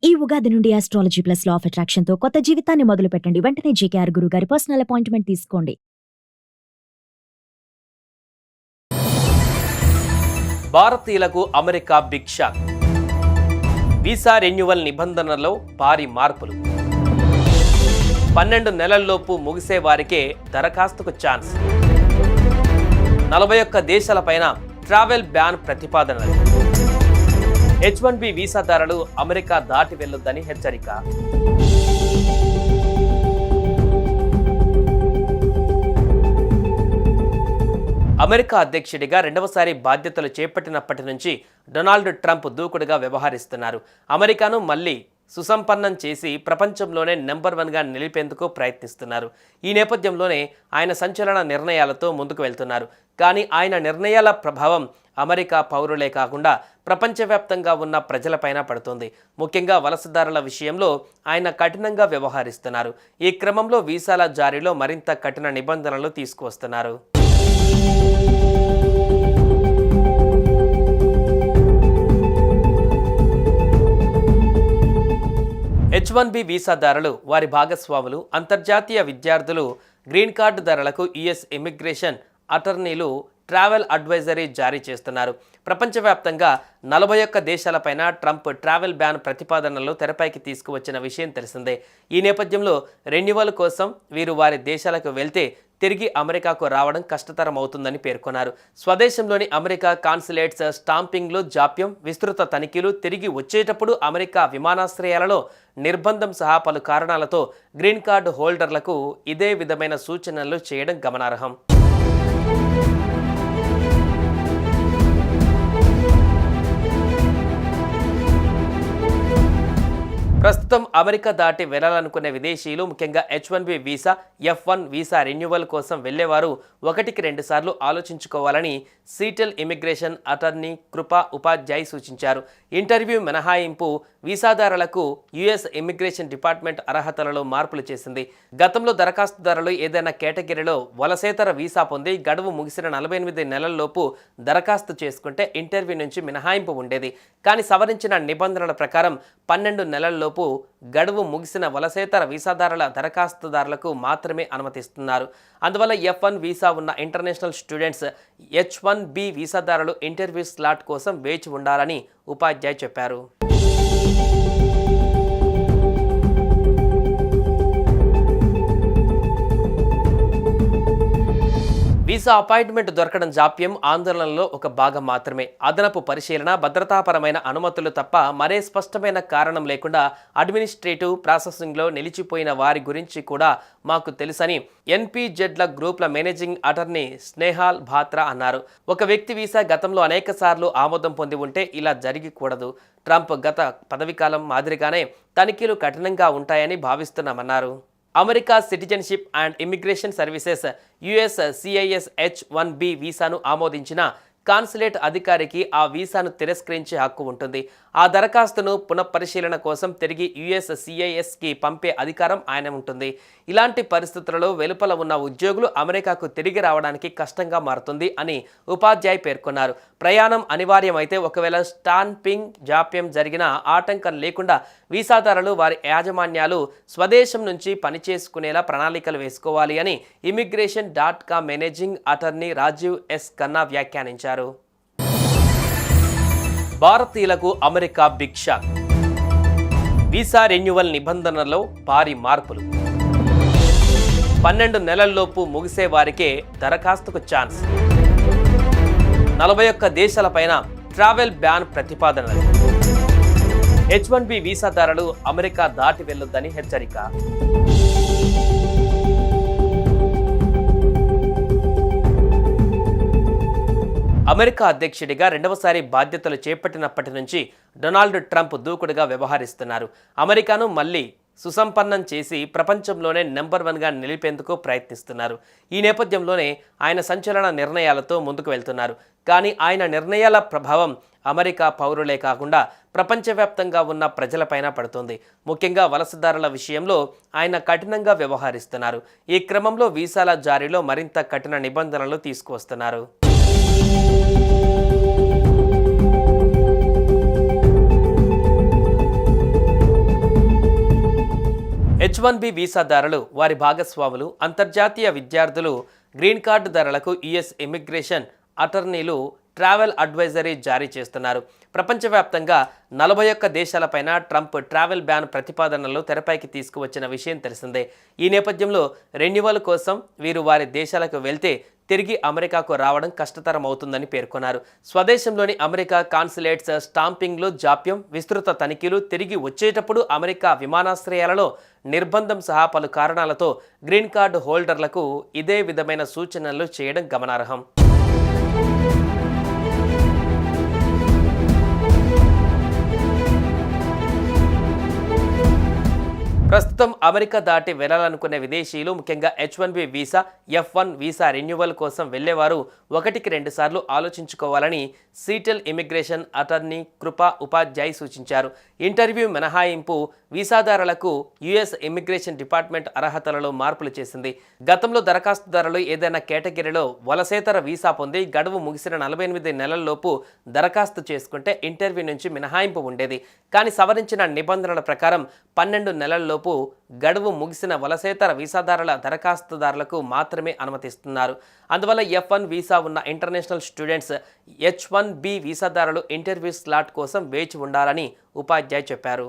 ఈ ఉగాది నుండి astrology plus law of attraction తో కొత్త జీవితాన్ని మొదలు పెట్టండి. వెంటనే జేకేఆర్ గురువు గారి పర్సనల్ అపాయింట్మెంట్ తీసుకోండి. భారతీయులకు America big shock. Visa renewal నిబంధనల్లో భారీ మార్పులు. 12 నెలల్లోపు ముగిసే వారికే దరఖాస్తుకు ఛాన్స్. 41 దేశాలపైన ట్రావెల్ బ్యాన్ ప్రతిపాదనలు. H1B వీసాదారులు అమెరికా దాటి వెళ్లొద్దని హెచ్చరిక. అమెరికా అధ్యక్షుడిగా రెండవసారి బాధ్యతలు చేపట్టినప్పటి నుంచి డొనాల్డ్ ట్రంప్ దూకుడుగా వ్యవహరిస్తున్నారు. అమెరికాను మళ్లీ సుసంపన్నం చేసి ప్రపంచంలోనే నెంబర్ 1గా నిలిపేందుకు ప్రయత్నిస్తున్నారు. ఈ నేపథ్యంలోనే ఆయన సంచలన నిర్ణయాలతో ముందుకు వెళ్తున్నారు. కానీ ఆయన నిర్ణయాల ప్రభావం అమెరికా పౌరులే కాకుండా ప్రపంచవ్యాప్తంగా ఉన్న ప్రజలపైన పడుతుంది. ముఖ్యంగా వలసదారుల విషయంలో ఆయన కఠినంగా వ్యవహరిస్తున్నారు. ఈ క్రమంలో వీసాల జారీలో మరింత కఠిన నిబంధనలు తీసుకువస్తున్నారు. H1B వీసాదారులు, వారి భాగస్వాములు, అంతర్జాతీయ విద్యార్థులు, గ్రీన్ కార్డుదారులకు యుఎస్ ఇమిగ్రేషన్ అటార్నీలు ట్రావెల్ అడ్వైజరీ జారీ చేస్తున్నారు. ప్రపంచవ్యాప్తంగా 41 దేశాలపైన ట్రంప్ ట్రావెల్ బ్యాన్ ప్రతిపాదనలు తెరపైకి తీసుకువచ్చిన విషయం తెలిసిందే. ఈ నేపథ్యంలో రెన్యువల్ కోసం వీరు వారి దేశాలకు వెళ్తే తిరిగి అమెరికాకు రావడం కష్టతరం అవుతుందని పేర్కొన్నారు. స్వదేశంలోని అమెరికా కాన్సులేట్స్ స్టాంపింగ్లు జాప్యం, విస్తృత తనిఖీలు, తిరిగి వచ్చేటప్పుడు అమెరికా విమానాశ్రయాలలో నిర్బంధం సహా పలు కారణాలతో గ్రీన్ కార్డు హోల్డర్లకు ఇదే విధమైన సూచనలు చేయడం గమనార్హం. ప్రస్తుతం అమెరికా దాటి వెళ్లాలనుకునే విదేశీయులు, ముఖ్యంగా H1B visa, F1 visa renewal కోసం వెళ్లేవారు 1-2 సార్లు ఆలోచించుకోవాలని సీటెల్ ఇమిగ్రేషన్ అటార్నీ కృపా ఉపాధ్యాయ్ సూచించారు. ఇంటర్వ్యూ మినహాయింపు వీసాదారులకు యుఎస్ ఇమిగ్రేషన్ డిపార్ట్మెంట్ అర్హతలలో మార్పులు చేసింది. గతంలో దరఖాస్తుదారులు ఏదైనా కేటగిరీలో వలసేతర వీసా పొంది గడువు ముగిసిన 48 నెలల్లోపు దరఖాస్తు చేసుకుంటే ఇంటర్వ్యూ నుంచి మినహాయింపు ఉండేది. కానీ సవరించిన నిబంధనల ప్రకారం 12 నెలల్లోపు గడువు ముగిసిన వలసేతర వీసాదారుల దరఖాస్తుదారులకు మాత్రమే అనుమతిస్తున్నారు. అందువల్ల F1 వీసా ఉన్న ఇంటర్నేషనల్ స్టూడెంట్స్ H1B వీసాదారులు ఇంటర్వ్యూ స్లాట్ కోసం వేచి ఉండాలని ఉపాధ్యాయ్ చెప్పారు. వీసా అపాయింట్మెంట్ దొరకడం జాప్యం, ఆందోళనలో ఒక భాగం మాత్రమే. అదనపు పరిశీలన, భద్రతాపరమైన అనుమతులు తప్ప మరే స్పష్టమైన కారణం లేకుండా అడ్మినిస్ట్రేటివ్ ప్రాసెసింగ్లో నిలిచిపోయిన వారి గురించి కూడా మాకు తెలుసని NPZల గ్రూప్ల మేనేజింగ్ అటార్నీ స్నేహాల్ బాత్రా అన్నారు. ఒక వ్యక్తి వీసా గతంలో అనేక సార్లు ఆమోదం పొంది ఉంటే ఇలా జరిగకూడదు. ట్రంప్ గత పదవీకాలం మాదిరిగానే తనిఖీలు కఠినంగా ఉంటాయని భావిస్తున్నామన్నారు. America citizenship and immigration services USCIS H1B వీసాను ఆమోదించిన కాన్సులేట్ అధికారికి ఆ వీసాను తిరస్కరించే హక్కు ఉంటుంది. ఆ దరఖాస్తును పునఃపరిశీలన కోసం తిరిగి USCISకి పంపే అధికారం ఆయన ఉంటుంది. ఇలాంటి పరిస్థితులలో వెలుపల ఉన్న ఉద్యోగులు అమెరికాకు తిరిగి రావడానికి కష్టంగా మారుతుంది అని ఉపాధ్యాయ్ పేర్కొన్నారు. ప్రయాణం అనివార్యమైతే ఒకవేళ స్టాంపింగ్ జాప్యం జరిగిన ఆటంకం లేకుండా వీసాదారులు, వారి యాజమాన్యాలు స్వదేశం నుంచి పనిచేసుకునేలా ప్రణాళికలు వేసుకోవాలి అని immigration.com managing attorney Rajeev S Khanna వ్యాఖ్యానించారు. భారతీయులకు America big shock. Visa renewal నిబంధనల్లో భారీ మార్పులు. 12 నెలల్లోపు ముగిసే వారికే దరఖాస్తుకు ఛాన్స్. 41 దేశాలపైన ట్రావెల్ బ్యాన్ ప్రతిపాదనలు. H1B వీసాదారులు అమెరికా దాటి వెళ్లొద్దని హెచ్చరిక. అమెరికా అధ్యక్షుడిగా రెండవసారి బాధ్యతలు చేపట్టినప్పటి నుంచి డొనాల్డ్ ట్రంప్ దూకుడుగా వ్యవహరిస్తున్నారు. అమెరికాను మళ్లీ సుసంపన్నం చేసి ప్రపంచంలోనే నెంబర్ 1గా నిలిపేందుకు ప్రయత్నిస్తున్నారు. ఈ నేపథ్యంలోనే ఆయన సంచలన నిర్ణయాలతో ముందుకు వెళ్తున్నారు. కానీ ఆయన నిర్ణయాల ప్రభావం అమెరికా పౌరులే కాకుండా ప్రపంచవ్యాప్తంగా ఉన్న ప్రజలపైన పడుతుంది. ముఖ్యంగా వలసదారుల విషయంలో ఆయన కఠినంగా వ్యవహరిస్తున్నారు. ఈ క్రమంలో వీసాల జారీలో మరింత కఠిన నిబంధనలు తీసుకువస్తున్నారు. H1B వీసాదారులు, వారి భాగస్వాములు, అంతర్జాతీయ విద్యార్థులు, గ్రీన్ కార్డు ధరలకు యుఎస్ ఇమిగ్రేషన్ అటార్నీలు ట్రావెల్ అడ్వైజరీ జారీ చేస్తున్నారు. ప్రపంచవ్యాప్తంగా 41 దేశాలపైన ట్రంప్ ట్రావెల్ బ్యాన్ ప్రతిపాదనలు తెరపైకి తీసుకువచ్చిన విషయం తెలిసిందే. ఈ నేపథ్యంలో రెన్యువల్ కోసం వీరు వారి దేశాలకు వెళ్తే తిరిగి అమెరికాకు రావడం కష్టతరం అవుతుందని పేర్కొన్నారు. స్వదేశంలోని అమెరికా కాన్సులేట్స్ స్టాంపింగ్లో జాప్యం, విస్తృత తనిఖీలు, తిరిగి వచ్చేటప్పుడు అమెరికా విమానాశ్రయాలలో నిర్బంధం సహా పలు కారణాలతో గ్రీన్ కార్డు హోల్డర్లకు ఇదే విధమైన సూచనలు చేయడం గమనార్హం. ప్రస్తుతం అమెరికా దాటి వెళ్లాలనుకునే విదేశీయులు, ముఖ్యంగా H1B visa, F1 visa renewal కోసం వెళ్లేవారు 1-2 సార్లు ఆలోచించుకోవాలని సీటెల్ ఇమిగ్రేషన్ అటార్నీ కృపా ఉపాధ్యాయ్ సూచించారు. ఇంటర్వ్యూ మినహాయింపు వీసాదారులకు యుఎస్ ఇమిగ్రేషన్ డిపార్ట్మెంట్ అర్హతలలో మార్పులు చేసింది. గతంలో దరఖాస్తుదారులు ఏదైనా కేటగిరీలో వలసేతర వీసా పొంది గడువు ముగిసిన 48 నెలల్లోపు దరఖాస్తు చేసుకుంటే ఇంటర్వ్యూ నుంచి మినహాయింపు ఉండేది. కానీ సవరించిన నిబంధనల ప్రకారం 12 నెలల్లోపు గడువు ముగిసిన వలసేతర వీసాదారుల దరఖాస్తుదారులకు మాత్రమే అనుమతిస్తున్నారు. అందువల్ల F1 వీసా ఉన్న ఇంటర్నేషనల్ స్టూడెంట్స్ H1B వీసాదారులు ఇంటర్వ్యూ స్లాట్ కోసం వేచి ఉండాలని ఉపాధ్యాయ్ చెప్పారు.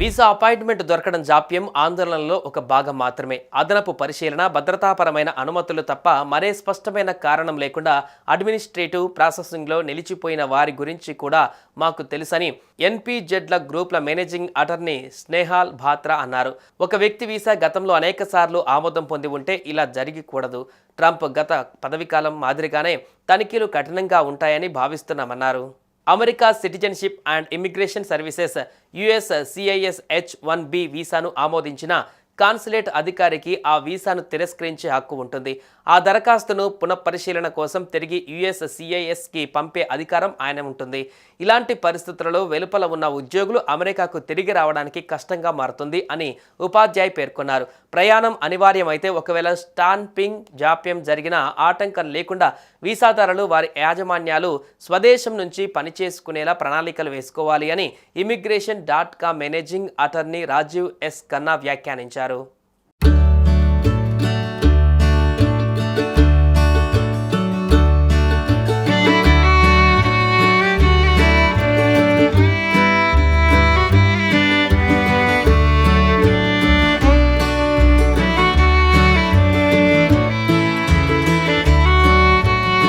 వీసా అపాయింట్మెంట్ దొరకడం జాప్యం, ఆందోళనలో ఒక భాగం మాత్రమే. అదనపు పరిశీలన, భద్రతాపరమైన అనుమతులు తప్ప మరే స్పష్టమైన కారణం లేకుండా అడ్మినిస్ట్రేటివ్ ప్రాసెసింగ్లో నిలిచిపోయిన వారి గురించి కూడా మాకు తెలుసని NPZల గ్రూప్ల మేనేజింగ్ అటార్నీ స్నేహాల్ భాత్రా అన్నారు. ఒక వ్యక్తి వీసా గతంలో అనేక సార్లు ఆమోదం పొంది ఉంటే ఇలా జరిగకూడదు. ట్రంప్ గత పదవీకాలం మాదిరిగానే తనిఖీలు కఠినంగా ఉంటాయని భావిస్తున్నామన్నారు. America citizenship and immigration services USCIS H1B వీసాను ఆమోదించిన కాన్సులేట్ అధికారికి ఆ వీసాను తిరస్కరించే హక్కు ఉంటుంది. ఆ దరఖాస్తును పునఃపరిశీలన కోసం తిరిగి USCISకి పంపే అధికారం ఆయన ఉంటుంది. ఇలాంటి పరిస్థితులలో వెలుపల ఉన్న ఉద్యోగులు అమెరికాకు తిరిగి రావడానికి కష్టంగా మారుతుంది అని ఉపాధ్యాయ్ పేర్కొన్నారు. ప్రయాణం అనివార్యమైతే ఒకవేళ స్టాంపింగ్ జాప్యం జరిగిన ఆటంకం లేకుండా వీసాదారులు వారి యాజమాన్యాలు స్వదేశం నుంచి పనిచేసుకునేలా ప్రణాళికలు వేసుకోవాలి అని immigration.com managing attorney Rajeev S. Khanna వ్యాఖ్యానించారు.